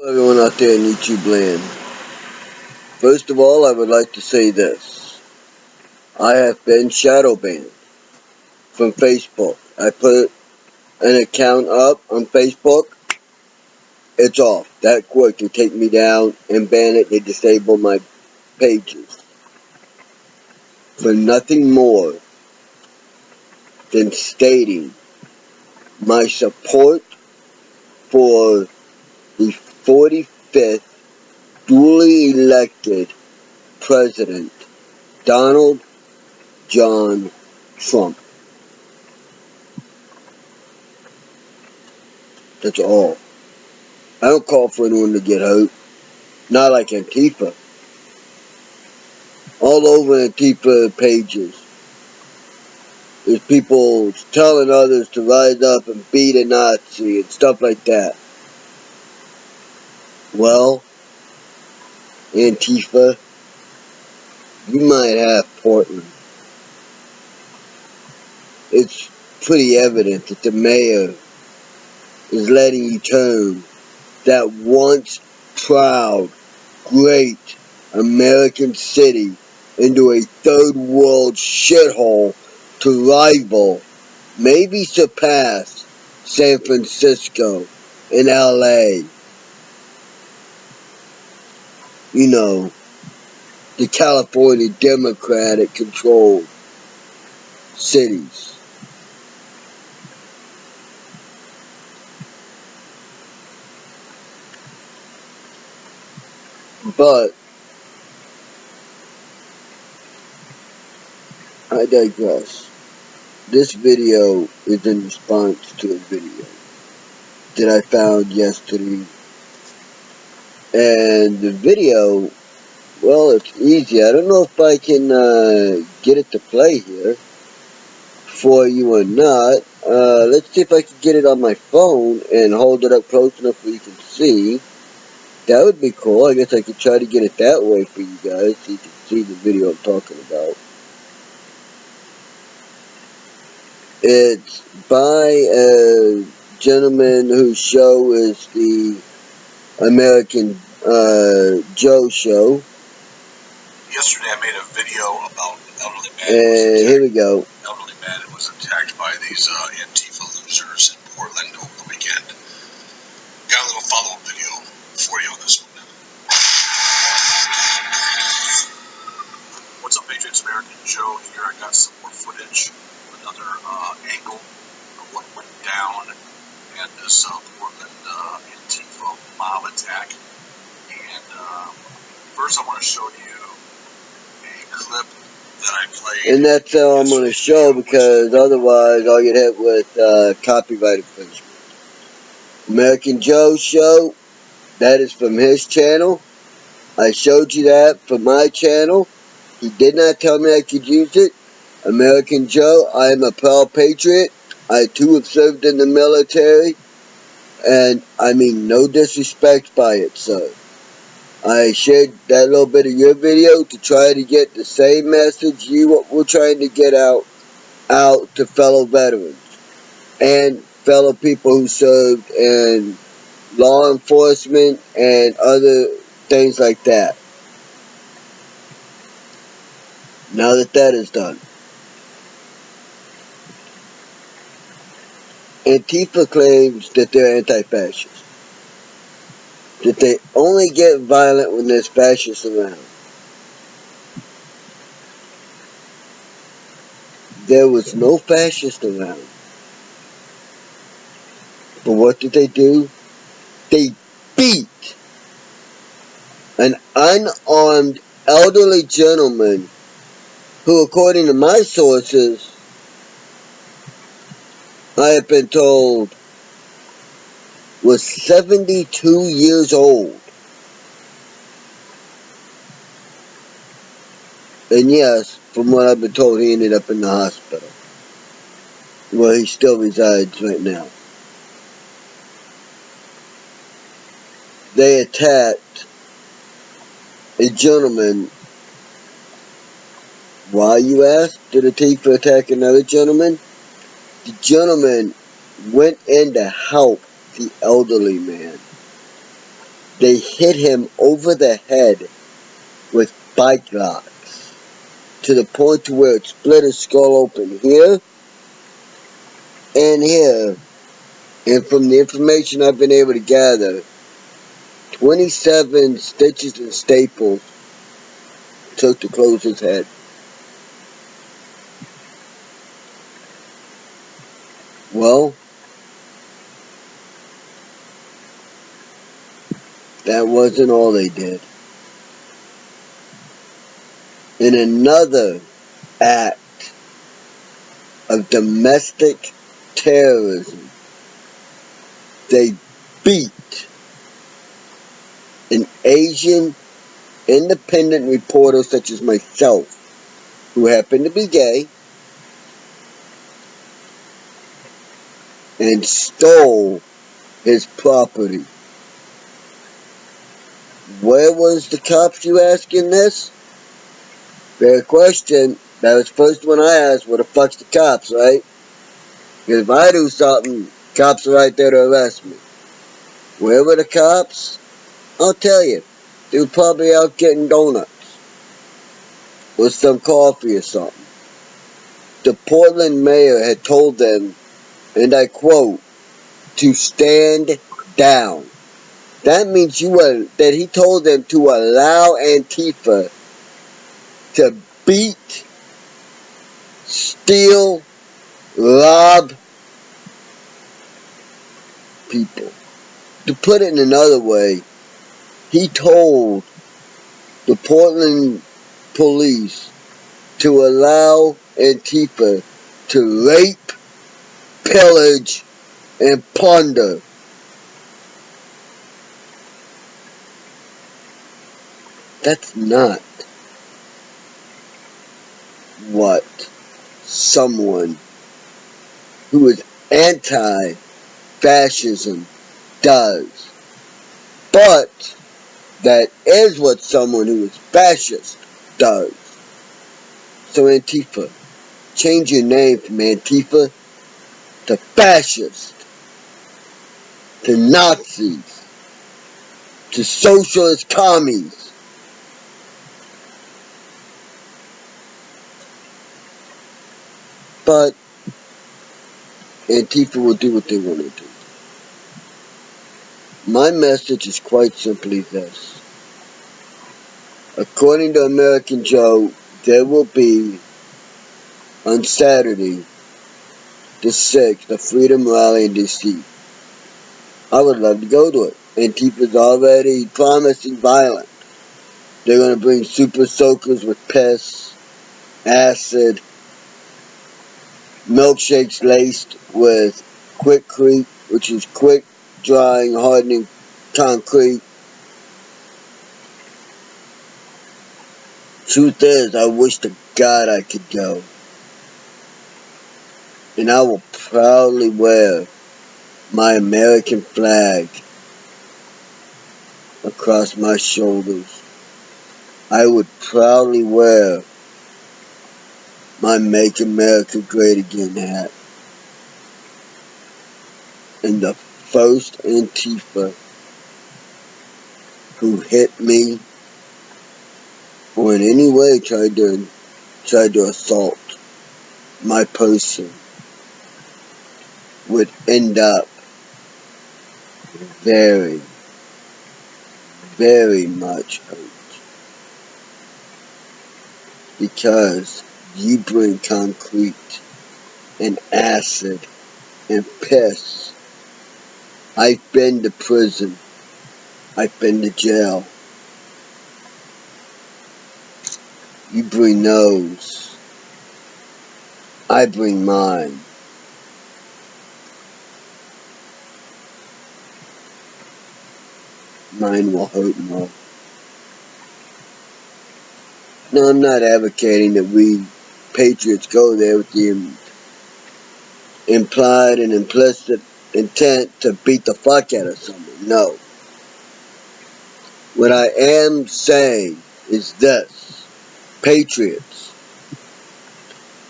Hello everyone out there in YouTube land. First of all, I would like to say this. I have been shadow banned from Facebook. I put an account up on Facebook. It's off. That quick. They take me down and ban it. They disable my pages. For nothing more than stating my support for the 45th duly elected President, Donald John Trump. That's all. I don't call for anyone to get hurt. Not like Antifa. All over Antifa pages, there's people telling others to rise up and beat a Nazi and stuff like that. Well, Antifa, you might have Portland. It's pretty evident that the mayor is letting you turn that once proud, great American city into a third world shithole to rival, maybe surpass, San Francisco and LA. You know, the California Democratic controlled cities. But I digress. This video is in response to a video that I found yesterday. And the video, well, it's easy. I don't know if I can get it to play here for you or not. Let's see if I can get it on my phone and hold it up close enough where you can see. That would be cool. I guess I could try to get it that way for you guys so you can see the video I'm talking about. It's by a gentleman whose show is the American Joe Show. Yesterday I made a video about an elderly man. And here we go. Elderly man who was attacked by these Antifa losers in Portland over the weekend. Got a little follow-up video for you on this one. What's up, Patriots? American Joe here. I got some more footage, another angle of what went down at this Portland Antifa mob attack. And first I want to show you a clip that I played. And that's all I'm going to show, because otherwise I'll get hit with copyright infringement. American Joe Show, that is from his channel. I showed you that from my channel. He did not tell me I could use it. American Joe, I am a proud patriot. I too have served in the military. And I mean no disrespect by it, sir. I shared that little bit of your video to try to get the same message you were trying to get out to fellow veterans and fellow people who served in law enforcement and other things like that. Now that that is done, Antifa claims that they're anti-fascist, that they only get violent when there's fascists around. There was no fascist around. But what did they do? They beat an unarmed elderly gentleman who, according to my sources, I have been told was 72 years old. And yes, from what I've been told, he ended up in the hospital, where he still resides right now. They attacked a gentleman. Why, you ask? Did Antifa attack another gentleman? The gentleman went in to help the elderly man. They hit him over the head with bike locks to the point to where it split his skull open here and here. And from the information I've been able to gather, 27 stitches and staples took to close his head. Well, that wasn't all they did. In another act of domestic terrorism, they beat an Asian independent reporter such as myself, who happened to be gay, and stole his property. Where was the cops, you asking this? Fair question. That was the first one I asked. Where the fuck's the cops, right? Because if I do something, cops are right there to arrest me. Where were the cops? I'll tell you. They were probably out getting donuts. Or some coffee or something. The Portland mayor had told them, and I quote, to stand down. That means that he told them to allow Antifa to beat, steal, rob people. To put it in another way, he told the Portland police to allow Antifa to rape, pillage, and plunder. That's not what someone who is anti-fascism does. But that is what someone who is fascist does. So Antifa, change your name from Antifa to fascist, to Nazis, to socialist commies. But Antifa will do what they want to do. My message is quite simply this. According to American Joe, there will be, on Saturday, the 6th, a freedom rally in D.C. I would love to go to it. Antifa's already promising violence. They're going to bring super soakers with piss, acid, milkshakes laced with Quikrete, which is quick drying, hardening concrete. Truth is, I wish to God I could go. And I will proudly wear my American flag across my shoulders. I would proudly wear my Make America Great Again hat. And the first Antifa who hit me or in any way tried to assault my person would end up very, very much hurt. Because you bring concrete and acid and piss. I've been to prison. I've been to jail. You bring those. I bring mine. Mine will hurt more. No, I'm not advocating that we patriots go there with the implied and implicit intent to beat the fuck out of someone. No. What I am saying is this. Patriots,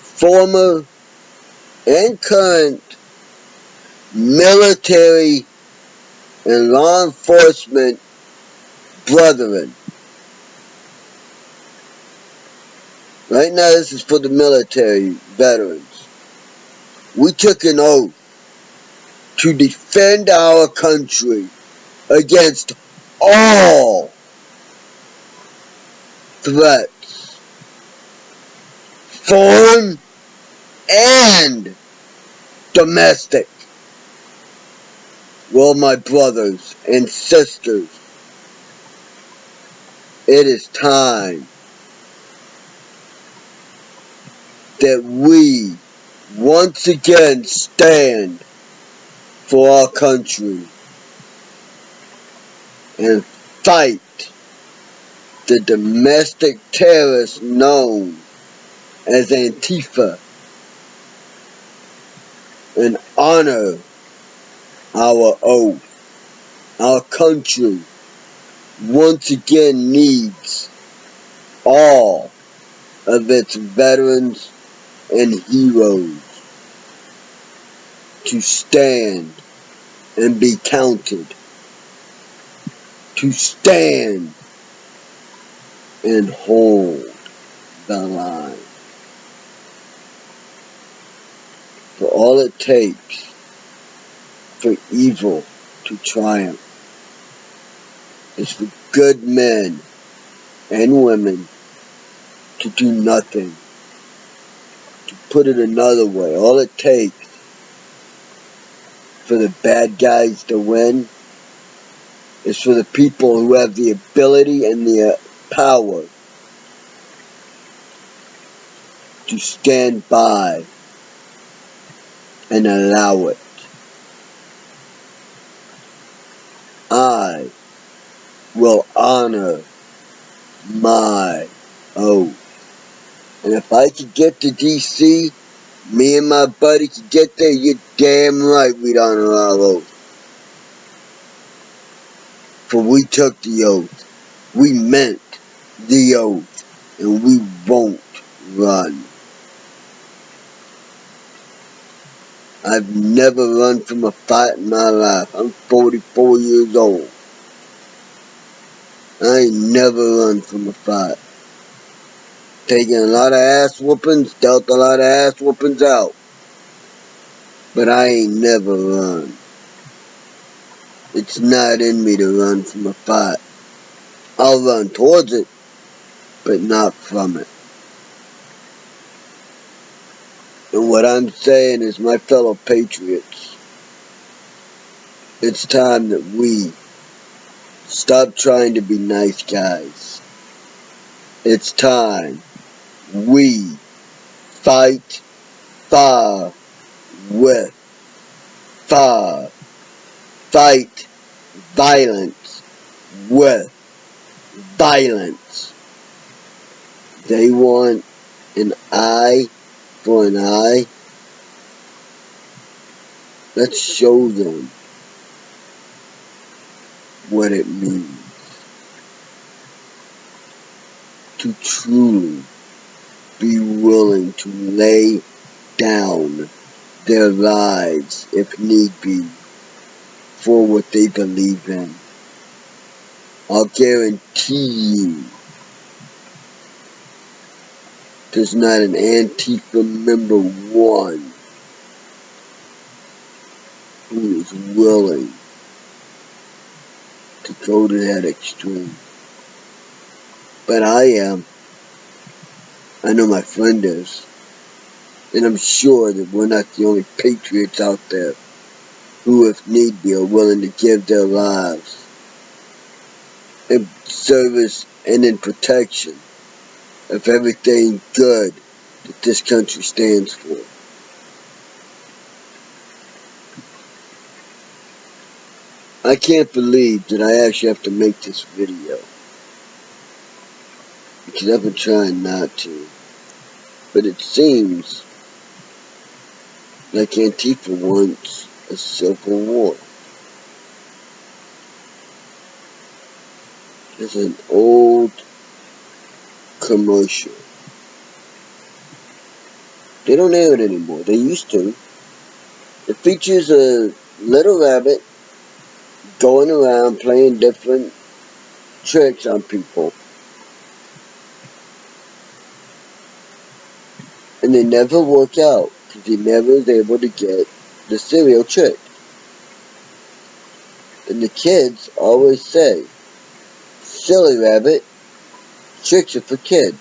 former and current military and law enforcement brethren. Right now, this is for the military veterans. We took an oath to defend our country against all threats, foreign and domestic. Well, my brothers and sisters, it is time that we once again stand for our country and fight the domestic terrorists known as Antifa and honor our oath. Our country once again needs all of its veterans and heroes to stand and be counted, to stand and hold the line. For all it takes for evil to triumph is for good men and women to do nothing. To put it another way, all it takes for the bad guys to win is for the people who have the ability and the power to stand by and allow it. I will honor my oath. And if I could get to DC, me and my buddy could get there, you're damn right we'd honor our oath. For we took the oath. We meant the oath. And we won't run. I've never run from a fight in my life. I'm 44 years old. I ain't never run from a fight. Taken a lot of ass whoopings, dealt a lot of ass whoopings out. But I ain't never run. It's not in me to run from a fight. I'll run towards it, but not from it. And what I'm saying is, my fellow patriots, it's time that we stop trying to be nice guys. It's time we fight fire with fire. Fight violence with violence. They want an eye for an eye. Let's show them what it means to truly be willing to lay down their lives, if need be, for what they believe in. I'll guarantee you there's not an Antifa member one who is willing to go to that extreme. But I am. I know my friend is. And I'm sure that we're not the only patriots out there who, if need be, are willing to give their lives in service and in protection of everything good that this country stands for. I can't believe that I actually have to make this video, because I've been trying not to. But it seems like Antifa wants a civil war. There's an old commercial. They don't air it anymore. They used to. It features a little rabbit going around playing different tricks on people. And they never work out because he never is able to get the cereal trick. And the kids always say, silly rabbit, tricks are for kids.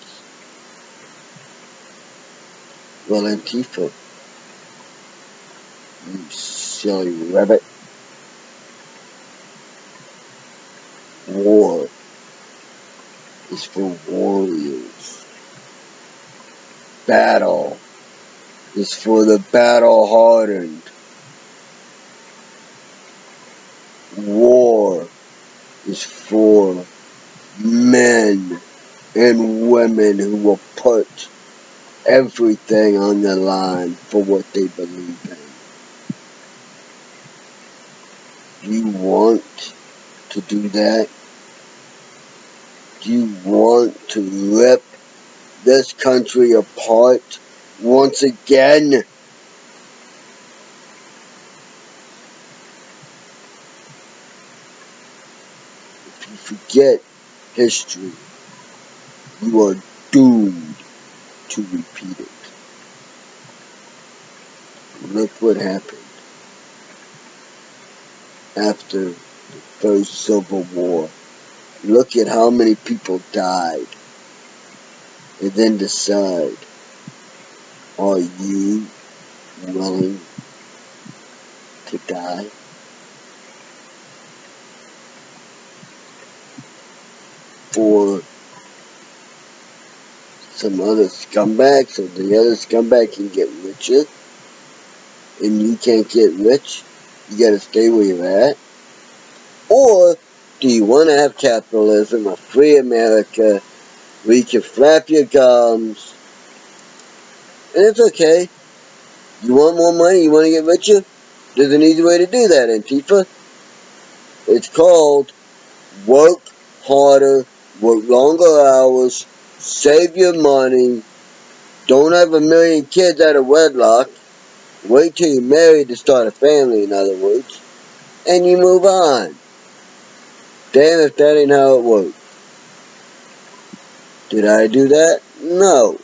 Well, Antifa, you silly rabbit. War is for warriors. Battle is for the battle-hardened. War is for men and women who will put everything on the line for what they believe in. Do you want to do that? Do you want to rip this country apart once again? If you forget history, you are doomed to repeat it. Look what happened after the First Civil War. Look at how many people died. And then decide, are you willing to die? For some other scumbag, so the other scumbag can get richer, and you can't get rich? You gotta stay where you're at? Or do you want to have capitalism, a free America, where you can flap your gums, and it's okay. You want more money? You want to get richer? There's an easy way to do that, Antifa. It's called work harder, work longer hours, save your money, don't have a million kids out of wedlock, wait till you're married to start a family, in other words, and you move on. Damn if that ain't how it works. Did I do that? No.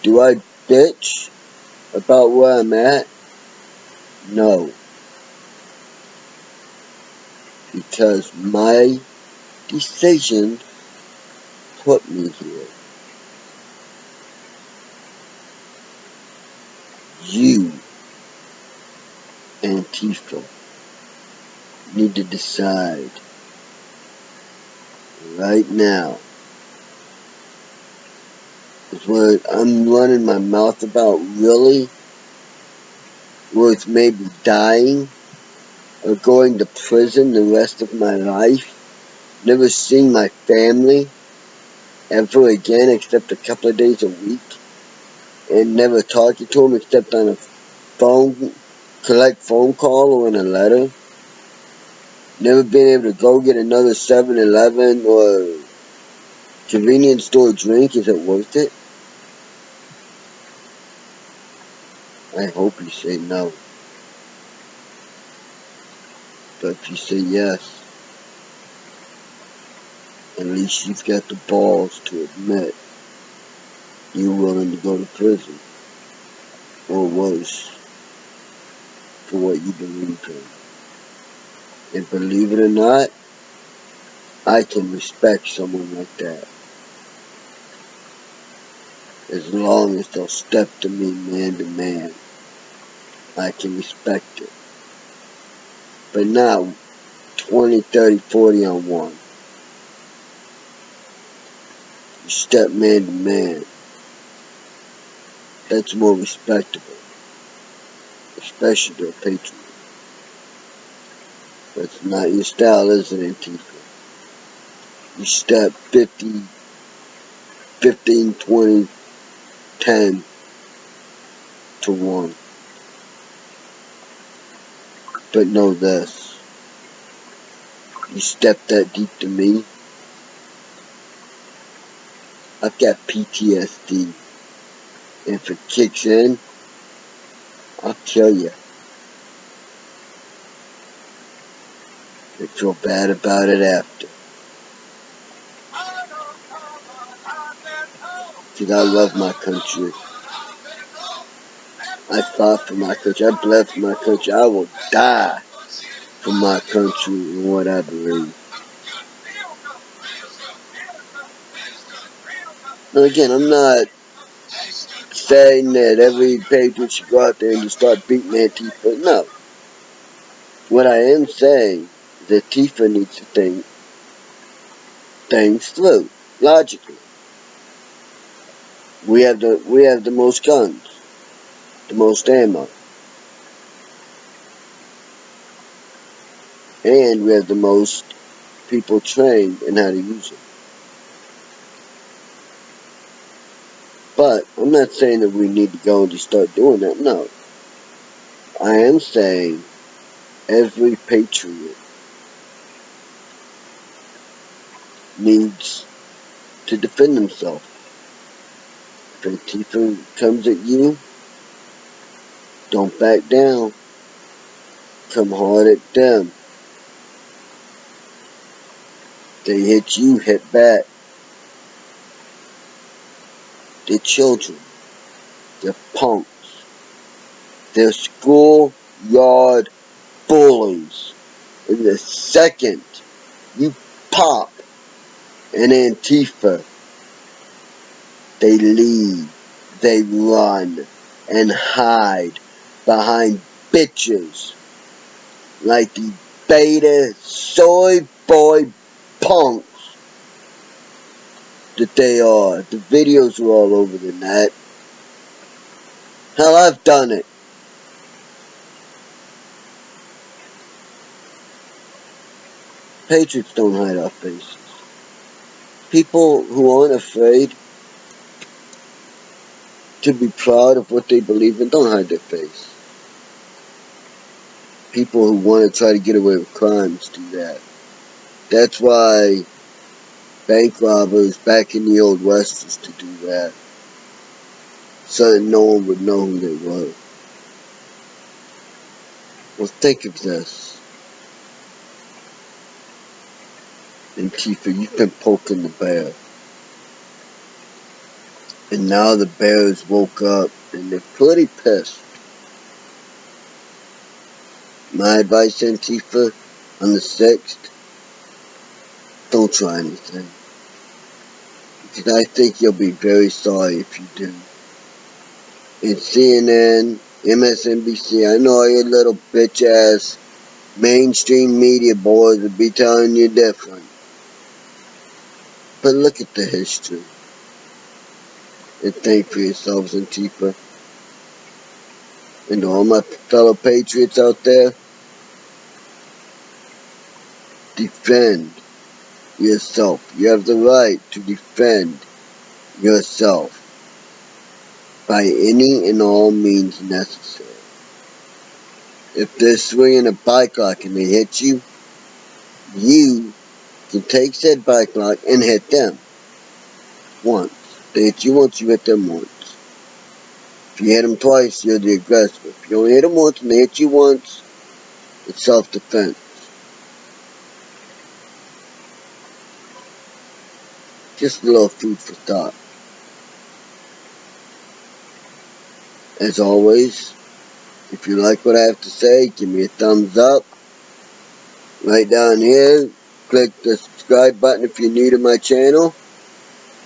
Do I bitch about where I'm at? No. Because my decision put me here. You, Antifa, need to decide right now is what I'm running my mouth about really worth maybe dying or going to prison the rest of my life, never seeing my family ever again except a couple of days a week, and never talking to them except on a phone, collect phone call or in a letter, never being able to go get another 7-Eleven or convenience store drink. Is it worth it? I hope you say no. But if you say yes, at least you've got the balls to admit you're willing to go to prison, or worse, for what you believe in. And believe it or not, I can respect someone like that. As long as they'll step to me man to man, I can respect it. But not 20, 30, 40 on one. You step man to man. That's more respectable. Especially to a patriot. That's not your style, is it, Antifa? You step 50, 15, 20, 10 to 1. But know this. You step that deep to me, I've got PTSD. And if it kicks in, I'll kill you. They feel bad about it after. Because I love my country. I fought for my country. I bled for my country. I will die for my country and what I believe. Now again, I'm not saying that every patriot should go out there and just start beating Antifa. No. What I am saying is that Antifa needs to think things through, logically. We have the most guns, the most ammo, and we have the most people trained in how to use it. But I'm not saying that we need to go and just start doing that. No. I am saying every patriot needs to defend himself. If Antifa comes at you, don't back down. Come hard at them. They hit you, hit back. They're children. They're punks. They're schoolyard bullies. And the second you pop an Antifa, they leave, they run, and hide behind bitches like the beta soy boy punks that they are. The videos are all over the net. Hell, I've done it. Patriots don't hide our faces. People who aren't afraid to be proud of what they believe in don't hide their face. People who want to try to get away with crimes do that. That's why bank robbers back in the Old West used to do that, so that no one would know who they were. Well, think of this. Antifa, you've been poking the bear. And now the bears woke up and they're pretty pissed. My advice, Antifa, on the 6th, don't try anything. Because I think you'll be very sorry if you do. And CNN, MSNBC, I know all your little bitch ass mainstream media boys would be telling you different. But look at the history. And think for yourselves, Antifa. And to all my fellow patriots out there, defend yourself. You have the right to defend yourself by any and all means necessary. If they're swinging a bike lock and they hit you, you can take said bike lock and hit them once. They hit you once, you hit them once. If you hit them twice, you're the aggressor. If you only hit them once and they hit you once, it's self-defense. Just a little food for thought. As always, if you like what I have to say, give me a thumbs up. Right down here, click the subscribe button if you're new to my channel.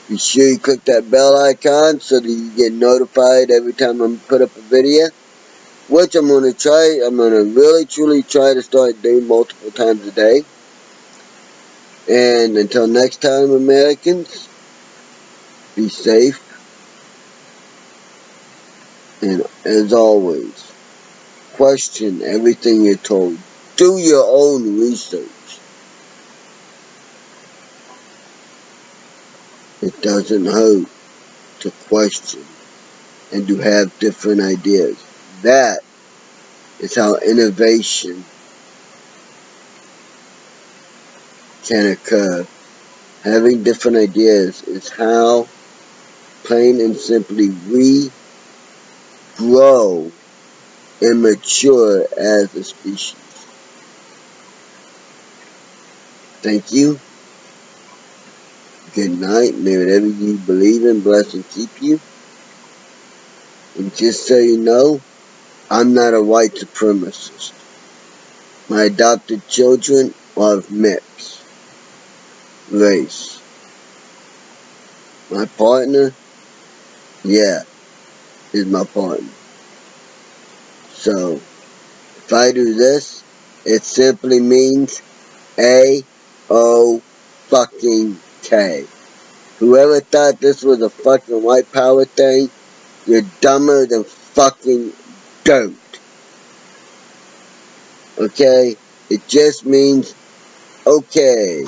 Be sure you click that bell icon so that you get notified every time I put up a video. Which I'm going to try. I'm going to really truly try to start doing multiple times a day. And until next time, Americans, be safe. And as always, question everything you're told. Do your own research. It doesn't hurt to question and to have different ideas. That is how innovation can occur. Having different ideas is how, plain and simply, we grow and mature as a species. Thank you. Good night. May whatever you believe in bless and keep you. And just so you know, I'm not a white supremacist. My adopted children are of mixed race. My partner, yeah, is my partner. So, if I do this, it simply means A-O-fucking-K. Whoever thought this was a fucking white power thing, you're dumber than fucking dirt. Okay? It just means okay.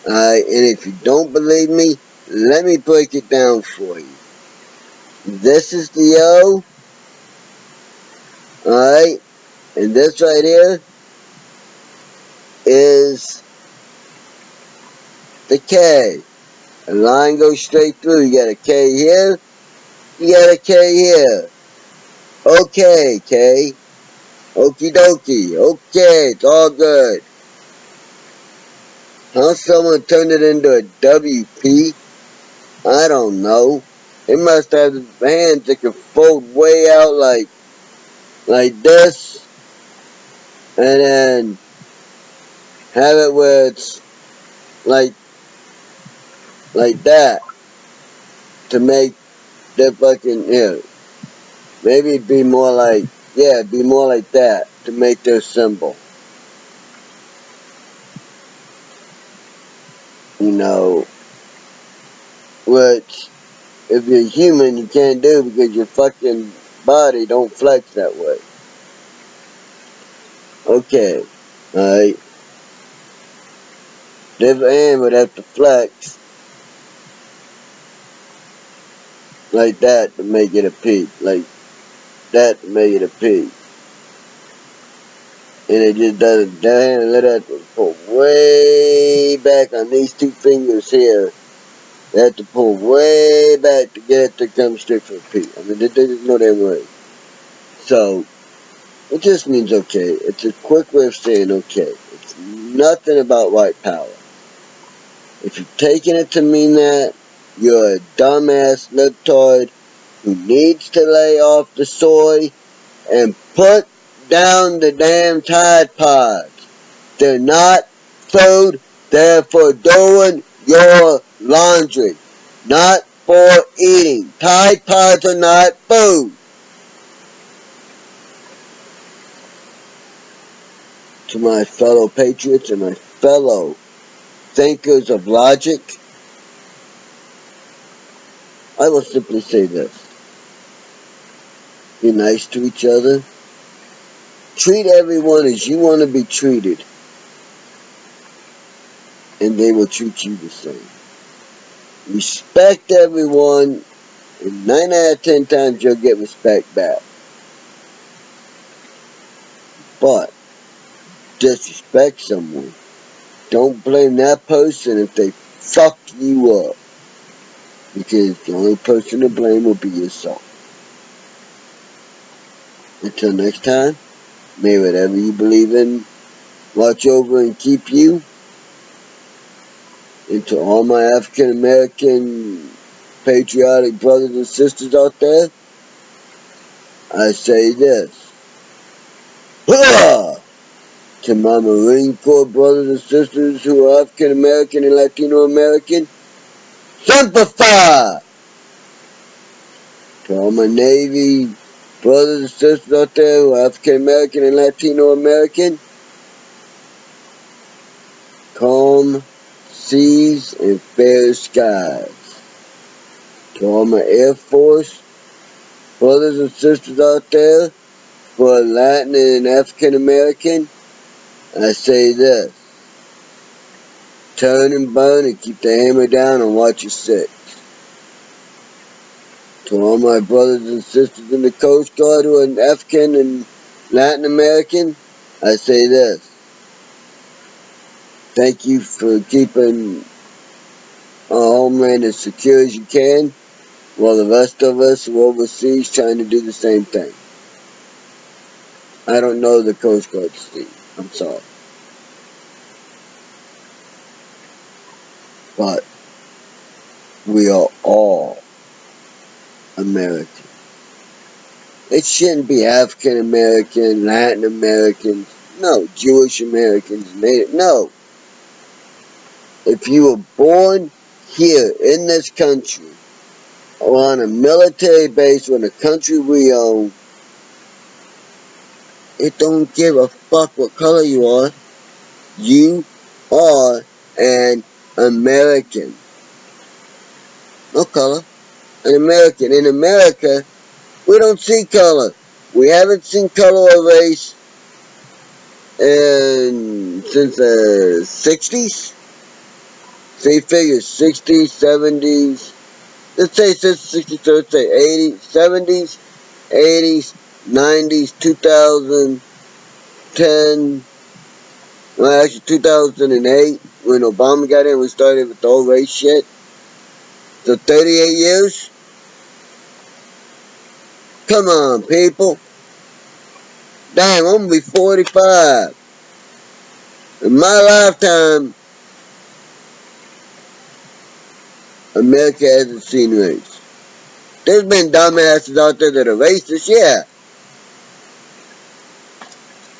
Alright, and if you don't believe me, let me break it down for you. This is the O, alright, and this right here is the K. A line goes straight through. You got a K here, you got a K here. Okay, K. Okie dokie. Okay, it's all good. How someone turned it into a WP? I don't know. They must have hands that can fold way out like this, and then have it where it's like that to make the fucking, yeah. Maybe it'd be more like, yeah, it'd be more like that to make their symbol. You know, which if you're human you can't do because your fucking body don't flex that way. Okay, alright. Different hand would have to flex like that to make it a P. Like that to make it a P. And it just doesn't. That hand let that pull way back on these two fingers here. They have to pull way back to get it to come straight for a P. I mean, there's no damn way. So, it just means okay. It's a quick way of saying okay. It's nothing about white power. If you're taking it to mean that, you're a dumbass libtard who needs to lay off the soy and put down the damn Tide Pods. They're not food. They're for doing your laundry, not for eating. Tide Pods are not food. To my fellow patriots and my fellow thinkers of logic, I will simply say this. Be nice to each other. Treat everyone as you want to be treated, and they will treat you the same. Respect everyone, and 9 out of 10 times you'll get respect back. But disrespect someone, don't blame that person if they fuck you up, because the only person to blame will be yourself. Until next time, may whatever you believe in watch over and keep you. And to all my African American patriotic brothers and sisters out there, I say this. Hurrah! To my Marine Corps brothers and sisters who are African American and Latino American, Semper Fi! To all my Navy brothers and sisters out there who are African American and Latino American, calm seas and fair skies. To all my Air Force brothers and sisters out there who are Latin and African American, I say this. Turn and burn and keep the hammer down and watch your six. To all my brothers and sisters in the Coast Guard who are African and Latin American, I say this. Thank you for keeping our homeland as secure as you can, while the rest of us who are overseas trying to do the same thing. I don't know the Coast Guard, Steve. I'm sorry. But we are all American. It shouldn't be African American, Latin Americans, no, Jewish Americans, Native, no. If you were born here in this country, or on a military base or in a country we own, it don't give a fuck what color you are. You are an American. No color. An American. In America, we don't see color. We haven't seen color or race since the 60s. Say figures, 60s, 70s. Let's say since 60s, so let's say 80s, 70s, 80s, 90s, 2010, well actually 2008, when Obama got in, we started with the whole race shit. So 38 years? Come on, people. Damn, I'm gonna be 45. In my lifetime, America hasn't seen race. There's been dumbasses out there that are racist, yeah.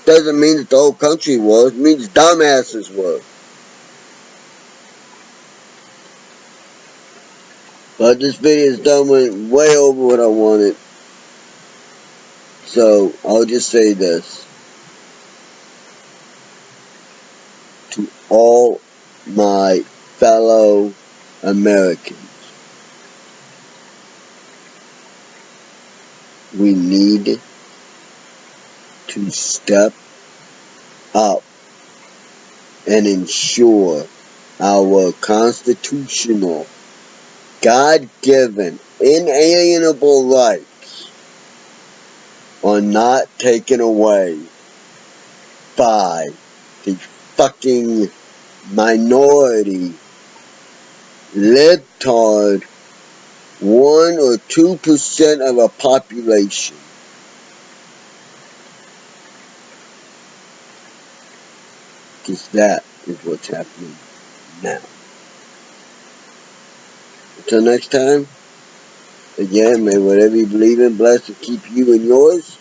Doesn't mean that the whole country was. It means dumbasses were. But this video is done went way over what I wanted. So, I'll just say this. To all my fellow Americans, we need to step up and ensure our constitutional, God-given, inalienable rights are not taken away by the fucking minority, libtard, 1 or 2% of a population. Because that is what's happening now. Until next time, again, may whatever you believe in bless and keep you and yours.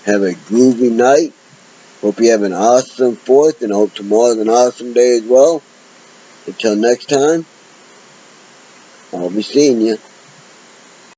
Have a groovy night. Hope you have an awesome 4th, and I hope tomorrow's an awesome day as well. Until next time, I'll be seeing you.